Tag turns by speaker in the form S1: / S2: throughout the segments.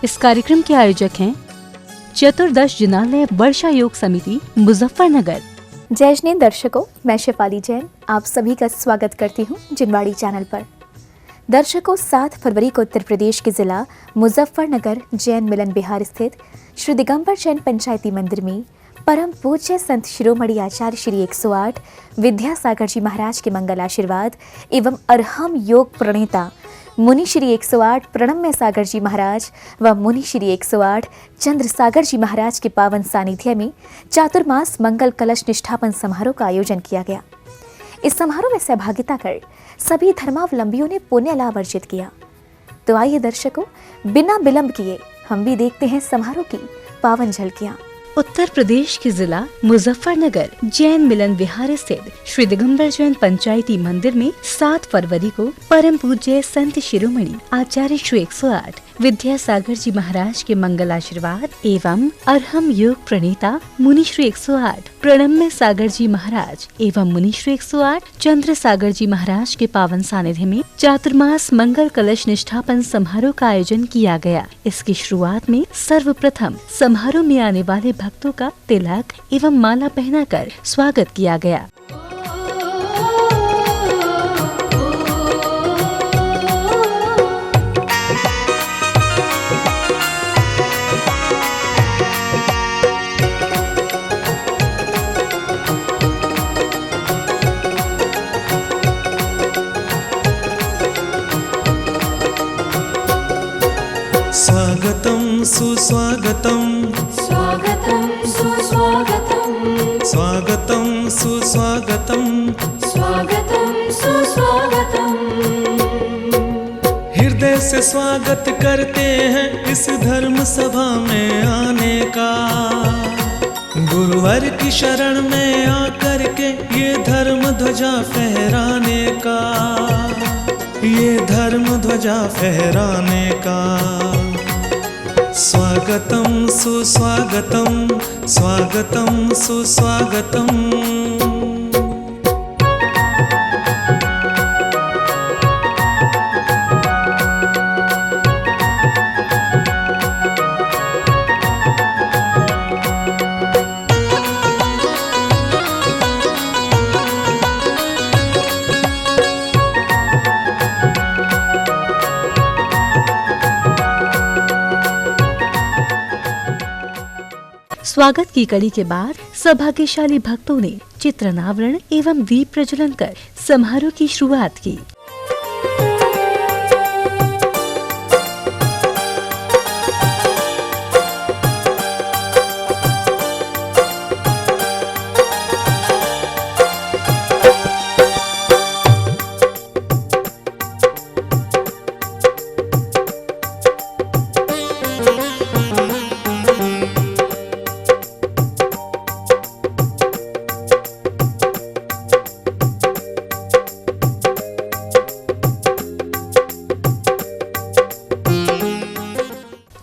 S1: इस कार्यक्रम के आयोजक हैं चतुर्दश जिनालय वर्षा योग समिति मुजफ्फरनगर।
S2: जय दर्शकों, मैं शेफाली जैन आप सभी का स्वागत करती हूँ जिनवाड़ी चैनल पर। दर्शकों, 7 फरवरी को उत्तर प्रदेश के जिला मुजफ्फरनगर जैन मिलन विहार स्थित श्री दिगंबर जैन पंचायती मंदिर में परम पूज्य संत शिरोमणि आचार्य श्री 108 विद्यासागर जी महाराज के मंगल आशीर्वाद एवं अरहम योग प्रणेता मुनि श्री 108 प्रणम्य सागर जी महाराज व मुनि श्री 108 चंद्र सागर जी महाराज के पावन सानिध्य में चातुर्मास मंगल कलश निष्ठापन समारोह का आयोजन किया गया। इस समारोह में सहभागिता कर सभी धर्मावलंबियों ने पुण्य लाभ अर्जित किया। तो आइए दर्शकों, बिना विलंब किए हम भी देखते हैं समारोह की पावन झलकियां।
S1: उत्तर प्रदेश के जिला मुजफ्फरनगर जैन मिलन विहार स्थित श्री दिगंबर जैन पंचायती मंदिर में 7 फरवरी को परम पूज्य संत शिरोमणि आचार्य श्री 108 विद्यासागर जी महाराज के मंगल आशीर्वाद एवं अरहम योग प्रणेता मुनि श्री 108 प्रणम्य सागर जी महाराज एवं मुनि श्री 108 चंद्र सागर जी महाराज के पावन सानिध्य में चातुर्मास मंगल कलश निष्ठापन समारोह का आयोजन किया गया। इसकी शुरुआत में सर्वप्रथम समारोह में आने वाले भक्तों का तिलक एवं माला पहनाकर स्वागत किया गया।
S3: स्वागतं सुस्वागतं
S4: स्वागतं सुस्वागतं
S3: स्वागतं सुस्वागतं
S4: स्वागतं सुस्वागतं।
S3: हृदय से स्वागत करते हैं इस धर्म सभा में आने का। गुरुवर की शरण में आकर के ये धर्म ध्वजा फहराने का, ये धर्म ध्वजा फहराने का। स्वागतं सुस्वागतं स्वागतं सुस्वागतं।
S1: स्वागत की कड़ी के बाद सौभाग्यशाली भक्तों ने चित्रनावरण एवं दीप प्रज्वलन कर समारोह की शुरुआत की।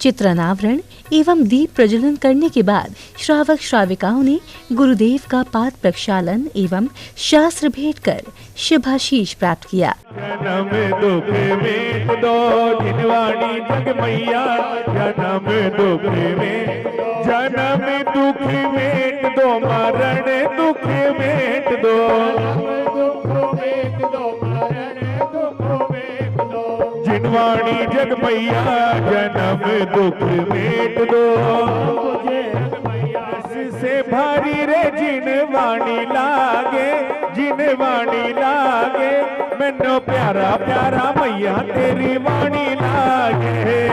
S1: चित्रनावरण एवं दीप प्रज्वलन करने के बाद श्रावक श्राविकाओं ने गुरुदेव का पाद प्रक्षालन एवं शास्त्र भेंट कर शुभाशीष प्राप्त किया।
S5: जन्म दुख में दो जिनवाणी जग मैया, जन्म दुख में दो मरण दुख में दो, जिनवाणी जग मैया जन्म दुख मेट दो। से भारी रे जिनवाणी लागे, जिनवाणी लागे मैनो प्यारा प्यारा मैया तेरी वाणी लागे।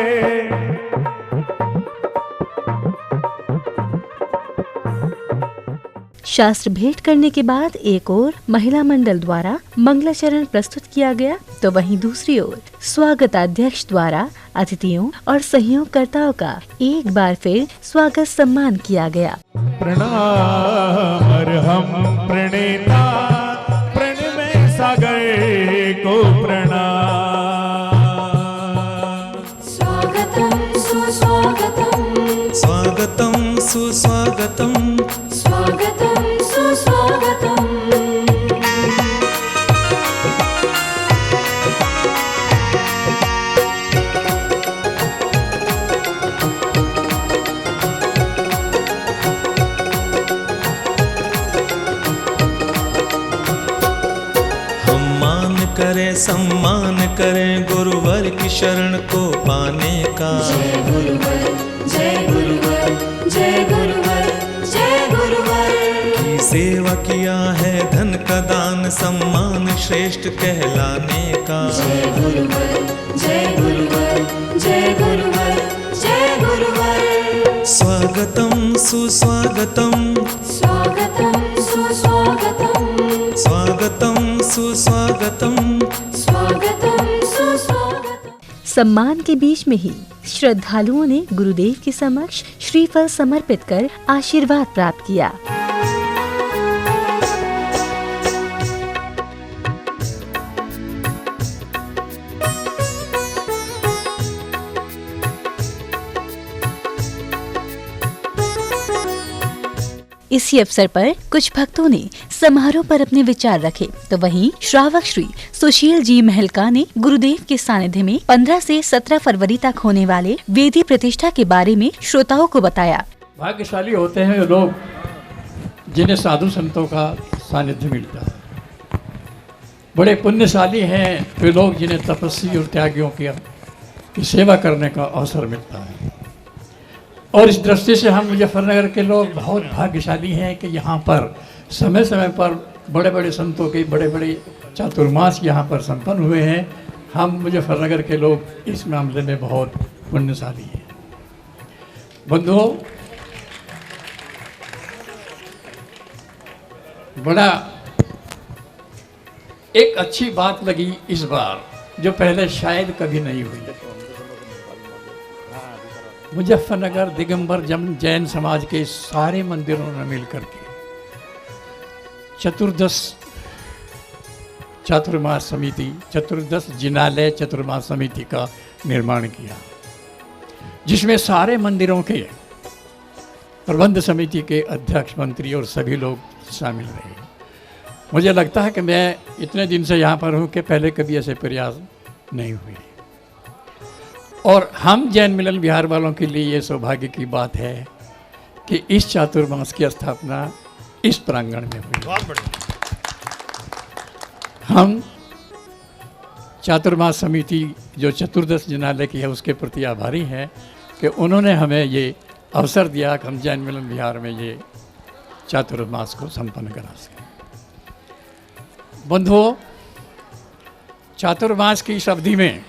S1: शास्त्र भेंट करने के बाद एक ओर महिला मंडल द्वारा मंगलाचरण प्रस्तुत किया गया, तो वहीं दूसरी ओर स्वागताध्यक्ष द्वारा अतिथियों और सहयोगकर्ताओं का एक बार फिर स्वागत सम्मान किया गया।
S5: प्रणाम अरहम प्रणेता प्रणमय सागर को प्रणाम।
S4: स्वागतं सुस्वागतं
S3: स्वागतं सुस्वागतं
S4: स्वागतं सुस्वागतं।
S3: करे सम्मान करें गुरुवर की शरण को पाने का।
S4: जय गुरुवर जय गुरुवर जय गुरुवर जय गुरुवर।
S3: की सेवा किया है धन का दान सम्मान श्रेष्ठ कहलाने का।
S4: जय गुरुवर जय गुरुवर जय गुरुवर जय गुरुवर।
S3: स्वागतम सुस्वागतम
S4: स्वागतम सुस्वागतम
S3: स्वागतम सुस्वागतम
S4: स्वागतम सुस्वागतम।
S1: सम्मान के बीच में ही श्रद्धालुओं ने गुरुदेव के समक्ष श्रीफल समर्पित कर आशीर्वाद प्राप्त किया। इसी अवसर पर कुछ भक्तों ने समारोह पर अपने विचार रखे, तो वहीं श्रावक श्री सुशील जी महलका ने गुरुदेव के सानिध्य में 15 से 17 फरवरी तक होने वाले वेदी प्रतिष्ठा के बारे में श्रोताओं को बताया।
S6: भाग्यशाली होते हैं वे लोग जिन्हें साधु संतों का सानिध्य मिलता है। बड़े पुण्यशाली हैं वे लोग जिन्हें तपस्वी और त्यागियों की सेवा करने का अवसर मिलता है। और इस दृष्टि से हम मुजफ्फरनगर के लोग बहुत भाग्यशाली हैं कि यहाँ पर समय समय पर बड़े बड़े संतों के बड़े बड़े चातुर्मास यहाँ पर संपन्न हुए हैं। हम मुजफ्फरनगर के लोग इस मामले में बहुत पुण्यशाली हैं। बंधुओं, बड़ा एक अच्छी बात लगी इस बार, जो पहले शायद कभी नहीं हुई। मुजफ्फरनगर दिगंबर जैन समाज के सारे मंदिरों ने मिलकर के चातुर्मास समिति, चतुर्दश जिनालय चातुर्मास समिति का निर्माण किया, जिसमें सारे मंदिरों के प्रबंध समिति के अध्यक्ष, मंत्री और सभी लोग शामिल रहे। मुझे लगता है कि मैं इतने दिन से यहाँ पर हूँ कि पहले कभी ऐसे प्रयास नहीं हुए। और हम जैन मिलन बिहार वालों के लिए ये सौभाग्य की बात है कि इस चातुर्मास की स्थापना इस प्रांगण में हुई। बहुत बढ़िया। हम चातुर्मास समिति जो चतुर्दश जिनालय की है उसके प्रति आभारी हैं कि उन्होंने हमें ये अवसर दिया कि हम जैन मिलन बिहार में ये चातुर्मास को संपन्न करा सकें। बंधुओं, चातुर्मास की इस अवधि में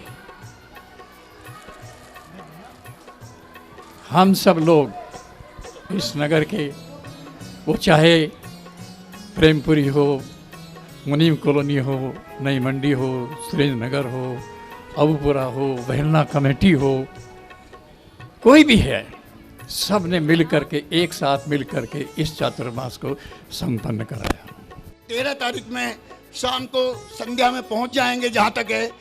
S6: हम सब लोग इस नगर के, वो चाहे प्रेमपुरी हो, मुनीम कॉलोनी हो, नई मंडी हो, सुरेंद्र नगर हो, अबूपुरा हो, बहलना कमेटी हो, कोई भी है, सब ने मिल करके एक साथ मिल करके इस चातुर्मास को संपन्न कराया।
S7: 13 तारीख में शाम को संध्या में पहुंच जाएंगे। जहाँ तक है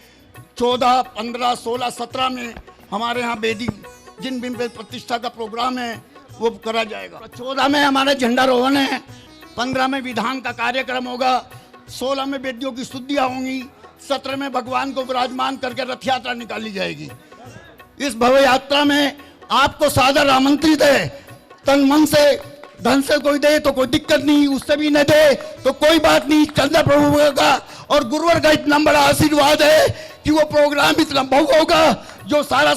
S7: 14, 15, 16, 17 में हमारे यहाँ वेदी जिन बिन पे प्रतिष्ठा का प्रोग्राम है वो करा जाएगा। 14 में हमारा झंडारोहण है, 15 में विधान का कार्यक्रम होगा, 16 में वेदियों की शुद्धियाँ होंगी, 17 में भगवान को विराजमान करके रथ यात्रा निकाली जाएगी। इस भव्य यात्रा में आपको सादर आमंत्रित है। तन मन से, धन से कोई दे तो कोई दिक्कत नहीं, उससे भी न दे तो कोई बात नहीं। चंद्र प्रभु का और गुरुवर का इतना बड़ा आशीर्वाद है कि वो प्रोग्राम इतना भव्य होगा जो सारा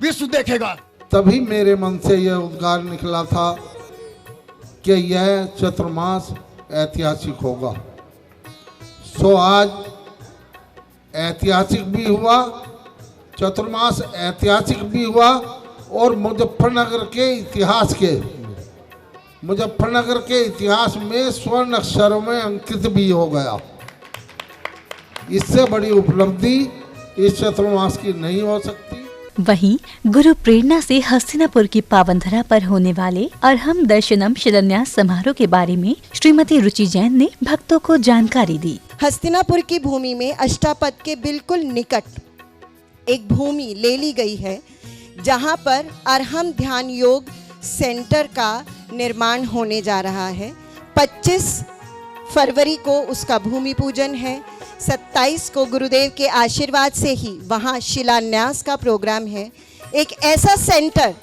S7: विश्व देखेगा।
S8: तभी मेरे मन से यह उद्गार निकला था कि यह चातुर्मास ऐतिहासिक होगा। सो आज ऐतिहासिक भी हुआ, चातुर्मास ऐतिहासिक भी हुआ और मुजफ्फरनगर के इतिहास में स्वर्ण अक्षरों में अंकित भी हो गया। इससे बड़ी उपलब्धि इस चातुर्मास की नहीं हो सकती।
S1: वहीं गुरु प्रेरणा से हस्तिनापुर की पावन धरा पर होने वाले अरहम दर्शनम शिलान्यास समारोह के बारे में श्रीमती रुचि जैन ने भक्तों को जानकारी दी।
S9: हस्तिनापुर की भूमि में अष्टापद के बिल्कुल निकट एक भूमि ले ली गई है, जहां पर अरहम ध्यान योग सेंटर का निर्माण होने जा रहा है। 25 फरवरी को उसका भूमि पूजन है। 27 को गुरुदेव के आशीर्वाद से ही वहाँ शिलान्यास का प्रोग्राम है। एक ऐसा सेंटर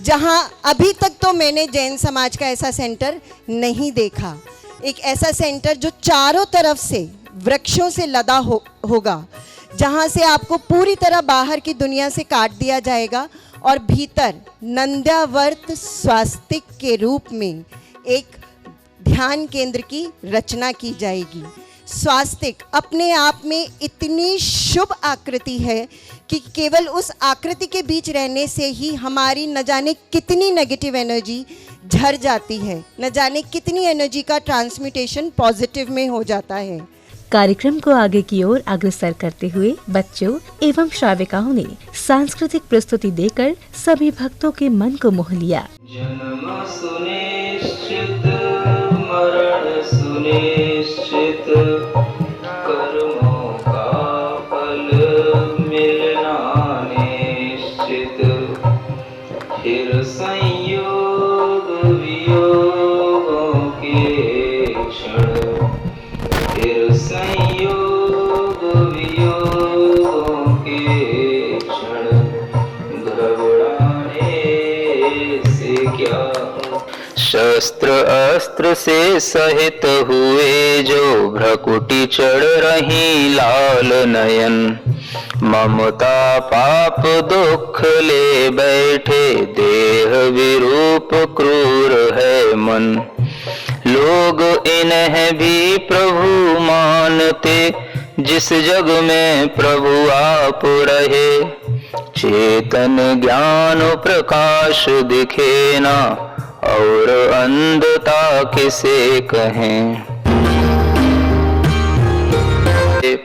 S9: जहाँ अभी तक तो मैंने जैन समाज का ऐसा सेंटर नहीं देखा। एक ऐसा सेंटर जो चारों तरफ से वृक्षों से लदा होगा, जहाँ से आपको पूरी तरह बाहर की दुनिया से काट दिया जाएगा और भीतर नंद्यावर्त स्वास्तिक के रूप में एक ध्यान केंद्र की रचना की जाएगी। स्वास्तिक अपने आप में इतनी शुभ आकृति है कि केवल उस आकृति के बीच रहने से ही हमारी न जाने कितनी नेगेटिव एनर्जी झड़ जाती है, न जाने कितनी एनर्जी का ट्रांसम्यूटेशन पॉजिटिव में हो जाता है।
S1: कार्यक्रम को आगे की ओर अग्रसर करते हुए बच्चों एवं श्राविकाओं ने सांस्कृतिक प्रस्तुति देकर सभी भक्तों के मन को मोह लिया।
S10: जन्म सुनिश्चित, मरण सुनिश्चित, कर्मों का फल मिलना निश्चित, फिर संयोग वियोगों के क्षण, फिर संयोग वियोगों के क्षण, घबराने से क्या। शस्त्र अस्त्र से सहित हुए जो भ्रकुटी चढ़ रही लाल नयन, ममता पाप दुख ले बैठे देह विरूप क्रूर है मन। लोग इन्हें भी प्रभु मानते, जिस जग में प्रभु आप रहे। चेतन ज्ञान प्रकाश दिखे ना, और अंधता किसे कहें।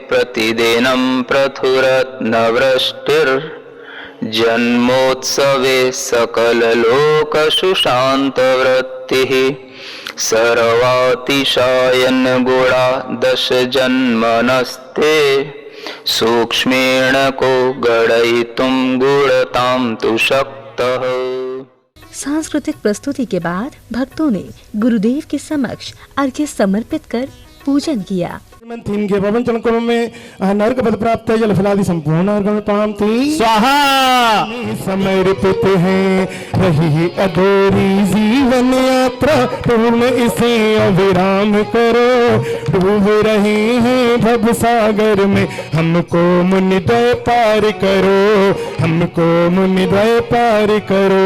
S10: प्रतिदिनं प्रथुरत्नवृष्टिर्, जन्मोत्सवे सकललोकसु शान्तवृत्तिः। सर्वातिशायन गुणा दश जन्मनस्ते, सूक्ष्मेण को गणयितुं गुणतां तु शक्तः।
S1: सांस्कृतिक प्रस्तुति के बाद भक्तों ने गुरुदेव के समक्ष अर्घ्य समर्पित कर पूजन किया।
S5: थीम के पवन चलन क्रम में नर्क पद प्राप्त है, जल फलादि संपूर्ण अर्घ्य पामती स्वाहा समर्पित है। रही अधूरी जीवन यात्रा पूर्ण इसे अविराम करो। डूब रहे हैं भव सागर में, हमको मुनिद्वय पार करो, हमको मुनिद्वय पार करो।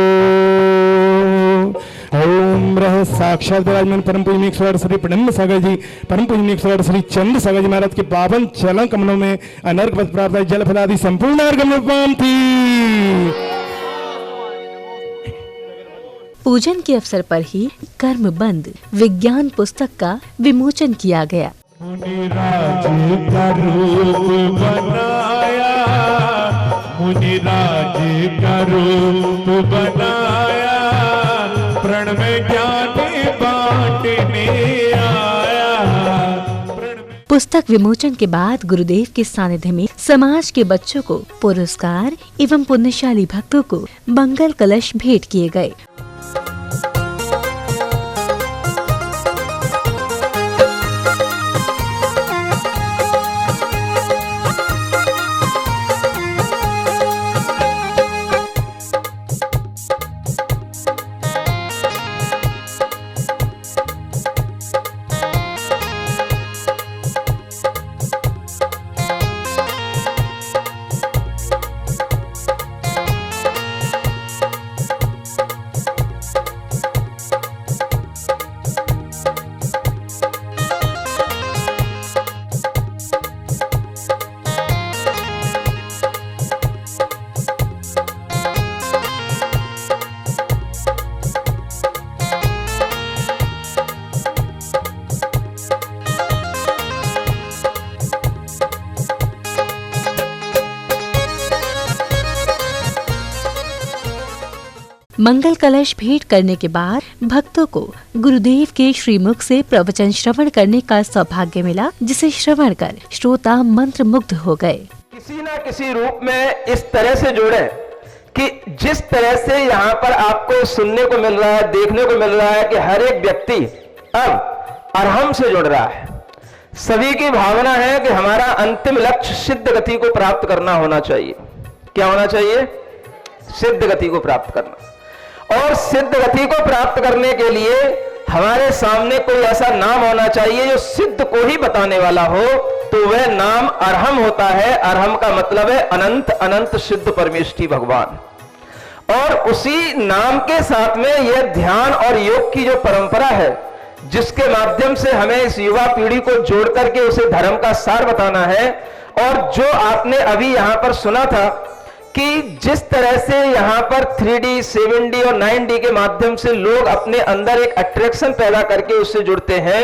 S5: ओम रह साक्षात विराजमान परम पूजनीय 108 श्री प्रणम्य सागर जी, परम पूजनीय 108 श्री चंद्र सागर जी महाराज के पावन चरण कमलों में अनर्घ पद प्राप्त है, जल फलादि संपूर्ण अर्घ्य पामती।
S1: पूजन के अवसर पर ही कर्म बंद विज्ञान पुस्तक का विमोचन किया गया।
S5: मुनिराज का रूप बनाया, मुनिराज का रूप बनाया, प्रण में ज्ञान बांटने आया।
S1: पुस्तक विमोचन के बाद गुरुदेव के सानिध्य में समाज के बच्चों को पुरस्कार एवं पुण्यशाली भक्तों को मंगल कलश भेंट किए गए। मंगल कलश भेंट करने के बाद भक्तों को गुरुदेव के श्रीमुख से प्रवचन श्रवण करने का सौभाग्य मिला, जिसे श्रवण कर श्रोता मंत्र मुग्ध हो गए।
S11: किसी न किसी रूप में इस तरह से जोड़े कि जिस तरह से यहाँ पर आपको सुनने को मिल रहा है, देखने को मिल रहा है कि हर एक व्यक्ति अब अरहम से जुड़ रहा है। सभी की भावना है कि हमारा अंतिम लक्ष्य सिद्ध गति को प्राप्त करना होना चाहिए। क्या होना चाहिए? सिद्ध गति को प्राप्त करना। और सिद्ध गति को प्राप्त करने के लिए हमारे सामने कोई ऐसा नाम होना चाहिए जो सिद्ध को ही बताने वाला हो तो वह नाम अरहम होता है। अरहम का मतलब है अनंत अनंत सिद्ध परमेष्ठी भगवान। और उसी नाम के साथ में यह ध्यान और योग की जो परंपरा है, जिसके माध्यम से हमें इस युवा पीढ़ी को जोड़ करके उसे धर्म का सार बताना है। और जो आपने अभी यहां पर सुना था कि जिस तरह से यहां पर 3D, 7D और 9D के माध्यम से लोग अपने अंदर एक अट्रैक्शन पैदा करके उससे जुड़ते हैं,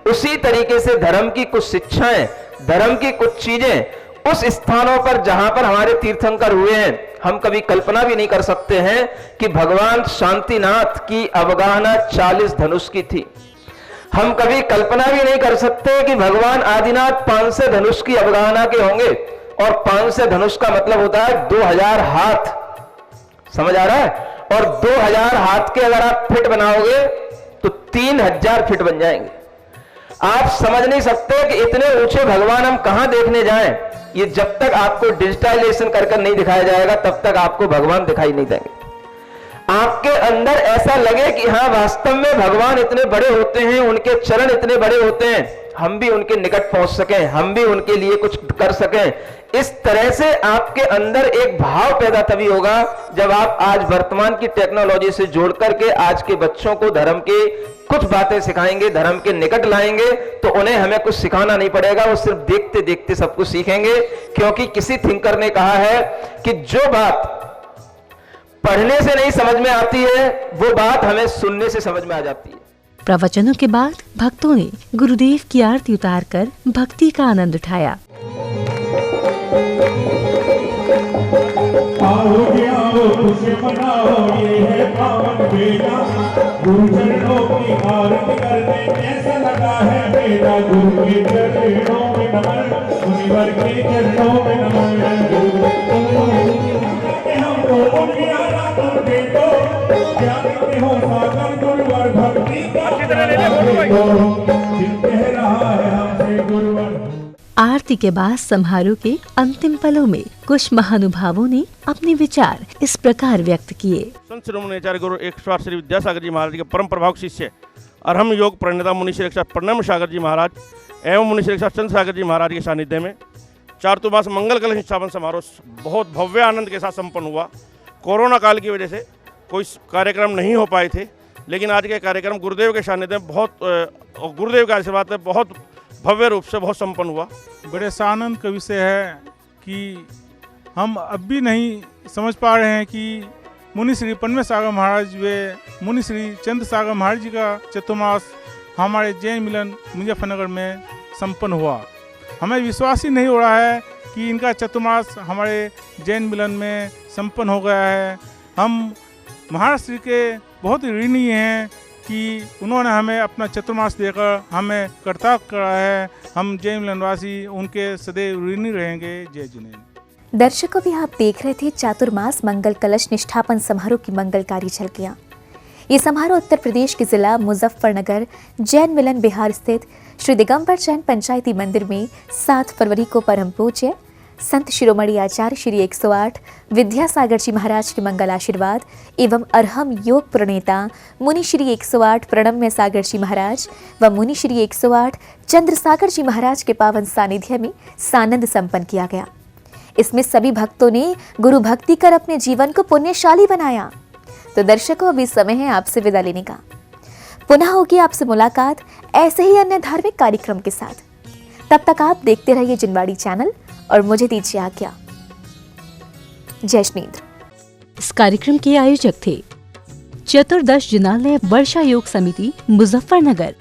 S11: उसी तरीके से धर्म की कुछ शिक्षाएं, धर्म की कुछ चीजें उस स्थानों पर जहां पर हमारे तीर्थंकर हुए हैं, हम कभी कल्पना भी नहीं कर सकते हैं कि भगवान शांतिनाथ की अवगाहना 40 धनुष की थी। हम कभी कल्पना भी नहीं कर सकते कि भगवान आदिनाथ 500 धनुष की अवगाहना के होंगे। और 500 धनुष का मतलब होता है 2000 हाथ, समझ आ रहा है? और 2000 हाथ के अगर आप फिट बनाओगे तो 3000 फिट बन जाएंगे। आप समझ नहीं सकते कि इतने ऊंचे भगवान हम कहां देखने जाएं। ये जब तक आपको डिजिटाइजेशन कर नहीं दिखाया जाएगा, तब तक आपको भगवान दिखाई नहीं देंगे। आपके अंदर ऐसा लगे कि हाँ, वास्तव में भगवान इतने बड़े होते हैं, उनके चरण इतने बड़े होते हैं, हम भी उनके निकट पहुंच सकें, हम भी उनके लिए कुछ कर सकें। इस तरह से आपके अंदर एक भाव पैदा तभी होगा जब आप आज वर्तमान की टेक्नोलॉजी से जोड़ करके आज के बच्चों को धर्म के कुछ बातें सिखाएंगे, धर्म के निकट लाएंगे। तो उन्हें हमें कुछ सिखाना नहीं पड़ेगा, वो सिर्फ देखते देखते सब कुछ सीखेंगे। क्योंकि किसी थिंकर ने कहा है कि जो बात पढ़ने से नहीं समझ में आती है, वो बात हमें सुनने से समझ में आ जाती है।
S1: प्रवचनों के बाद भक्तों ने गुरुदेव की आरती उतारकर भक्ति का आनंद उठाया।
S5: आओ खुशी मनाओ, ये है पावन बेला, गुरु चरणों की आरती करने कैसा लगा है बेला। गुरु के चरणों में नमन, मुनिवर के चरणों में नमन। हमको उनकी आराधना दे दो, ज्ञान के हो सागर गुरुवर भक्ति का कह रहा है हमसे गुरुवर।
S1: आरती के बाद समारोह के अंतिम पलों में कुछ महानुभावों ने अपने विचार इस प्रकार व्यक्त किए।
S12: संत शिरोमणि आचार्य गुरु 108 श्री विद्यासागर जी महाराज के परम प्रभावक शिष्य अरहम योग प्रणेता मुनि श्री 108 प्रणम सागर जी महाराज एवं मुनि श्री 108 चंद्र सागर जी महाराज के सानिध्य में चातुर्मास मंगल कलश स्थापन समारोह बहुत भव्य आनंद के साथ संपन्न हुआ। कोरोना काल की वजह से कोई कार्यक्रम नहीं हो पाए थे, लेकिन आज के कार्यक्रम गुरुदेव के सानिध्य में बहुत गुरुदेव के आशीर्वाद से बहुत भव्य रूप से बहुत संपन्न हुआ।
S5: बड़े सानंद का विषय है कि हम अब भी नहीं समझ पा रहे हैं कि मुनि श्री पन्मे सागर महाराज व मुनि श्री चंद्र सागर महाराज जी का चतुर्मास हमारे जैन मिलन मुजफ्फरनगर में संपन्न हुआ। हमें विश्वास ही नहीं हो रहा है कि इनका चतुर्मास हमारे जैन मिलन में संपन्न हो गया है। हम महाराष्ट्र के बहुत ही ऋणी हैं कि उन्होंने हमें अपना चतुर्मास देकर हमें कर्तव्य करा है। हम जैन मिलनवासी उनके सदैव ऋणी रहेंगे। जय जिनेन्द्र।
S2: दर्शकों भी आप देख रहे थे चातुर्मास मंगल कलश निष्ठापन समारोह की मंगलकारी झलकियां। ये समारोह उत्तर प्रदेश के जिला मुजफ्फरनगर जैन मिलन बिहार स्थित श्री दिगंबर जैन पंचायती मंदिर में 7 फरवरी को परम पूज्य संत शिरोमणि आचार्य श्री 108 विद्यासागर जी महाराज के मंगल आशीर्वाद एवं अरहम योग प्रणेता मुनि श्री 108 प्रणम्य सागर जी महाराज व मुनि श्री 108 चंद्र सागर जी महाराज के पावन सानिध्य में सानंद संपन्न किया गया। इसमें सभी भक्तों ने गुरु भक्ति कर अपने जीवन को पुण्यशाली बनाया। तो दर्शकों, अभी समय है आपसे विदा लेने का। पुनः होगी आपसे मुलाकात ऐसे ही अन्य धार्मिक कार्यक्रम के साथ। तब तक आप देखते रहिए जिनवाड़ी चैनल और मुझे दीजिए आज्ञा। जय जिनेन्द्र।
S1: इस कार्यक्रम के आयोजक थे चतुर्दश जिनालय वर्षा योग समिति मुजफ्फरनगर।